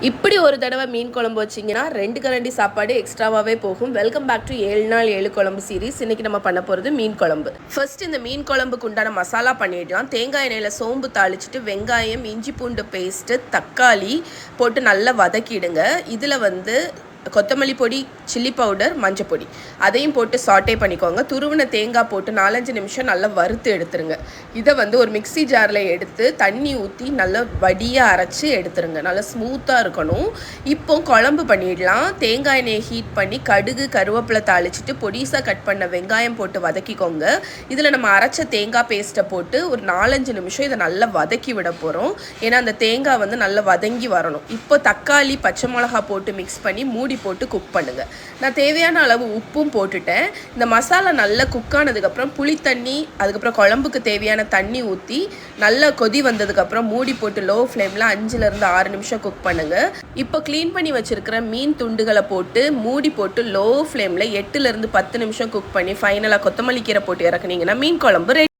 இப்படி ஒரு தடவை மீன் குழம்பு வச்சிங்கன்னா 2 கரண்டி சாப்பாடு எக்ஸ்ட்ராவாகவே போகும். வெல்கம் பேக் டு 7 நாள் 7 குழம்பு சீரீஸ். இன்றைக்கி நம்ம பண்ண போகிறது மீன் குழம்பு. ஃபர்ஸ்ட் இந்த மீன் குழம்புக்கு உண்டான மசாலா பண்ணிடலாம். தேங்காய் எண்ணெயில் சோம்பு தாளிச்சிட்டு வெங்காயம், இஞ்சி பூண்டு பேஸ்ட்டு, தக்காளி போட்டு நல்லா வதக்கிடுங்க. இதில் கொத்தமல்லி பொடி, சில்லி பவுடர், மஞ்சள் பொடி அதையும் போட்டு சாட்டே பண்ணிக்கோங்க. துருவின தேங்காய் போட்டு 4-5 நிமிஷம் நல்லா வறுத்து எடுத்துருங்க. இதை ஒரு மிக்சி ஜாரில் எடுத்து தண்ணி ஊற்றி நல்லா வடியாக அரைச்சி எடுத்துருங்க. நல்லா ஸ்மூத்தாக இருக்கணும். இப்போ குழம்பு பண்ணிடலாம். தேங்காய் எண்ணெயை ஹீட் பண்ணி கடுகு, கருவேப்பிலை தாளிச்சிட்டு பொடிசாக கட் பண்ண வெங்காயம் போட்டு வதக்கிக்கோங்க. இதில் நம்ம அரைச்ச தேங்காய் பேஸ்ட்டை போட்டு ஒரு 4-5 நிமிஷம் இதை நல்லா வதக்கி விட போகிறோம். ஏன்னா அந்த தேங்காய் நல்லா வதங்கி வரணும். இப்போ தக்காளி, பச்சை மிளகா போட்டு மிக்ஸ் பண்ணி மூடி போட்டு குக் பண்ணுங்க. நான் தேவையான அளவு உப்பும் போட்டுட்டேன். இந்த மசாலா நல்லா குக் ஆனதுக்கப்புறம் புளி தண்ணி, அதுக்கப்புறம் குழம்புக்கு தேவையான தண்ணி ஊற்றி நல்லா கொதி வந்ததுக்கப்புறம் மூடி போட்டு லோ ஃப்ளேமில் 5-6 நிமிஷம் குக் பண்ணுங்க. இப்போ க்ளீன் பண்ணி வச்சிருக்கிற மீன் துண்டுகளை போட்டு மூடி போட்டு லோ ஃப்ளேமில் 8-10 நிமிஷம் குக் பண்ணி ஃபைனலாக கொத்தமல்லி கீரை போட்டு இறக்குனீங்கன்னா மீன் குழம்பு ரெடி.